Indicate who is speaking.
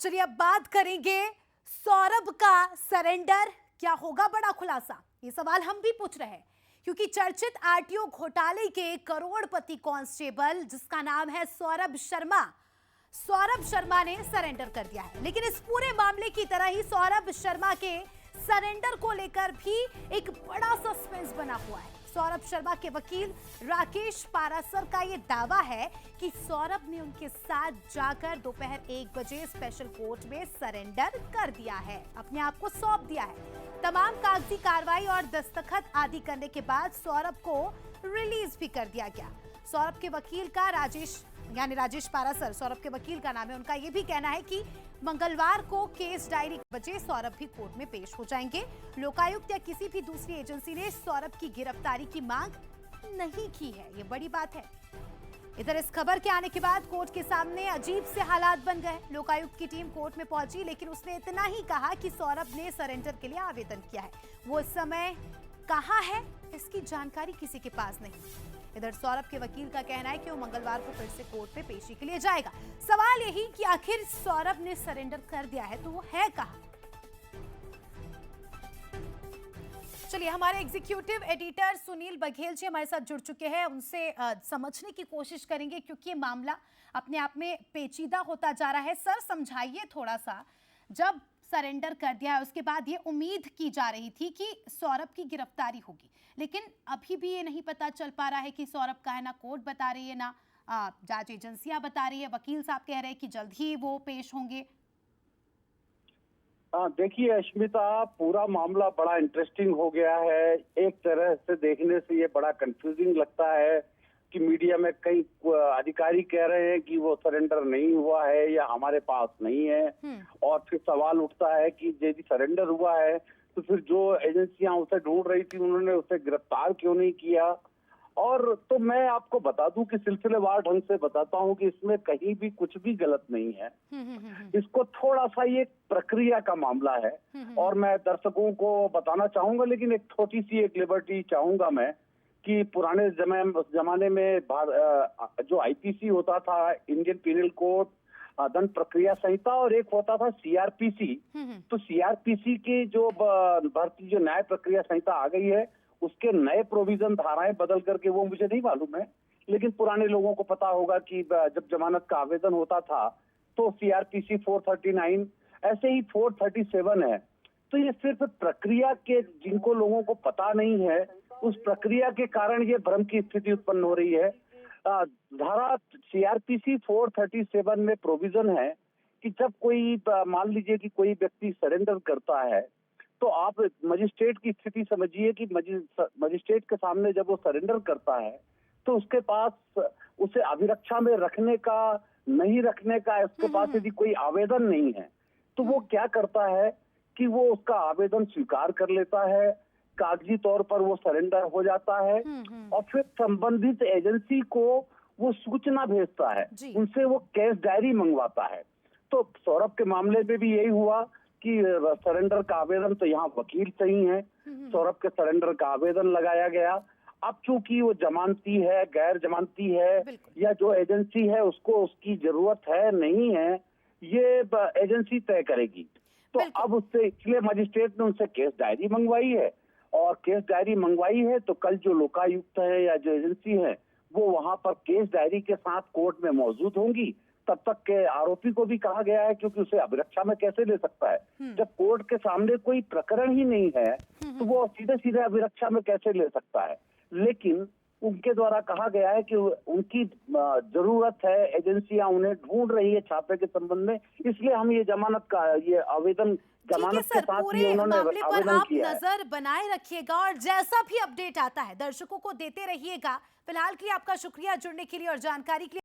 Speaker 1: चलिए अब बात करेंगे सौरभ का सरेंडर। क्या होगा बड़ा खुलासा, ये सवाल हम भी पूछ रहे हैं क्योंकि चर्चित आरटीओ घोटाले के करोड़पति कांस्टेबल जिसका नाम है सौरभ शर्मा ने सरेंडर कर दिया है। लेकिन इस पूरे मामले की तरह ही सौरभ शर्मा के सरेंडर को लेकर भी एक बड़ा सस्पेंस बना हुआ है। सौरभ शर्मा के वकील राकेश पारासर का यह दावा है कि सौरभ ने उनके साथ जाकर दोपहर 1 बजे स्पेशल कोर्ट में सरेंडर कर दिया है, अपने आप को सौंप दिया है। तमाम कागजी कार्रवाई और दस्तखत आदि करने के बाद सौरभ को रिलीज भी कर दिया गया। सौरभ के वकील का राजेश पारासर सौरभ के वकील का नाम है। उनका यह भी कहना है कि मंगलवार को केस डायरी के बजे सौरभ भी कोर्ट में पेश हो जाएंगे। लोकायुक्त या किसी भी दूसरी एजेंसी ने सौरभ की गिरफ्तारी की मांग नहीं की है, ये बड़ी बात है। इधर इस खबर के आने के बाद कोर्ट के सामने अजीब से हालात बन गए। लोकायुक्त की टीम कोर्ट में पहुंची, लेकिन उसने इतना ही कहा कि सौरभ ने सरेंडर के लिए आवेदन किया है। वो इस समय कहां है इसकी जानकारी किसी के पास नहीं। इधर सौरभ के वकील का कहना है कि वो मंगलवार को फिर से कोर्ट में पेशी के लिए जाएगा। सवाल यही कि आखिर सौरभ ने सरेंडर कर दिया है तो वो है कहां। चलिए हमारे एग्जीक्यूटिव एडिटर सुनील बघेल जी हमारे साथ जुड़ चुके हैं, उनसे समझने की कोशिश करेंगे क्योंकि ये मामला अपने आप में पेचीदा होता जा रहा है। सर समझाइए थोड़ा सा, जब सरेंडर कर दिया है उसके बाद ये उम्मीद की जा रही थी कि सौरभ की गिरफ्तारी होगी, लेकिन अभी भी ये नहीं पता चल पा रहा है कि सौरभ का है ना कोर्ट बता रही है ना जांच एजेंसियां बता रही है। वकील साहब कह रहे हैं कि जल्द ही वो पेश होंगे।
Speaker 2: देखिए अश्मिता, पूरा मामला बड़ा इंटरेस्टिंग हो गया है। एक तरह से देखने से ये बड़ा कंफ्यूजिंग लगता है कि मीडिया में कई अधिकारी कह रहे हैं कि वो सरेंडर नहीं हुआ है या हमारे पास नहीं है, और फिर सवाल उठता है कि यदि सरेंडर हुआ है तो फिर जो एजेंसियां उसे ढूंढ रही थी उन्होंने उसे गिरफ्तार क्यों नहीं किया। और तो मैं आपको बता दूं कि सिलसिलेवार ढंग से बताता हूं कि इसमें कहीं भी कुछ भी गलत नहीं है। इसको थोड़ा सा ये प्रक्रिया का मामला है और मैं दर्शकों को बताना चाहूंगा, लेकिन एक छोटी सी एक लिबर्टी चाहूंगा मैं कि पुराने जमाने में जो आईपीसी होता था, इंडियन पीनल कोड, दंड प्रक्रिया संहिता, और एक होता था सीआरपीसी। तो सीआरपीसी की जो भारतीय जो न्याय प्रक्रिया संहिता आ गई है उसके नए प्रोविजन धाराएं बदल करके, वो मुझे नहीं मालूम है, लेकिन पुराने लोगों को पता होगा कि जब जमानत का आवेदन होता था तो सीआरपीसी 439, ऐसे ही 437 है। तो ये सिर्फ प्रक्रिया के, जिनको लोगों को पता नहीं है उस प्रक्रिया के कारण ये भ्रम की स्थिति उत्पन्न हो रही है। धारा सीआरपीसी 437 में प्रोविजन है कि जब कोई, मान लीजिए कि कोई व्यक्ति सरेंडर करता है तो आप मजिस्ट्रेट की स्थिति समझिए कि मजिस्ट्रेट के सामने जब वो सरेंडर करता है तो उसके पास उसे अभिरक्षा में रखने का, नहीं रखने का, उसके पास यदि कोई आवेदन नहीं है तो वो क्या करता है कि वो उसका आवेदन स्वीकार कर लेता है, कागजी तौर पर वो सरेंडर हो जाता है और फिर संबंधित एजेंसी को वो सूचना भेजता है, उनसे वो केस डायरी मंगवाता है। तो सौरभ के मामले में भी यही हुआ कि सरेंडर का आवेदन, तो यहाँ वकील सही है, सौरभ के सरेंडर का आवेदन लगाया गया। अब चूंकि वो जमानती है, गैर जमानती है, या जो एजेंसी है उसको उसकी जरूरत है नहीं है, ये एजेंसी तय करेगी। तो अब उससे, इसलिए मजिस्ट्रेट ने उनसे केस डायरी मंगवाई है, और केस डायरी मंगवाई है तो कल जो लोकायुक्त है या जो एजेंसी है वो वहां पर केस डायरी के साथ कोर्ट में मौजूद होंगी। तब तक के आरोपी को भी कहा गया है, क्योंकि उसे अभिरक्षा में कैसे ले सकता है जब कोर्ट के सामने कोई प्रकरण ही नहीं है, तो वो सीधे सीधे अभिरक्षा में कैसे ले सकता है। लेकिन उनके द्वारा कहा गया है कि उनकी जरूरत है, एजेंसियां उन्हें ढूंढ रही है छापे के संबंध में, इसलिए हम ये जमानत का ये आवेदन, जमानत के साथ ये उन्होंने आवेदन किया है।
Speaker 1: नजर बनाए रखिएगा और जैसा भी अपडेट आता है दर्शकों को देते रहिएगा। फिलहाल के लिए आपका शुक्रिया जुड़ने के लिए और जानकारी के लिए।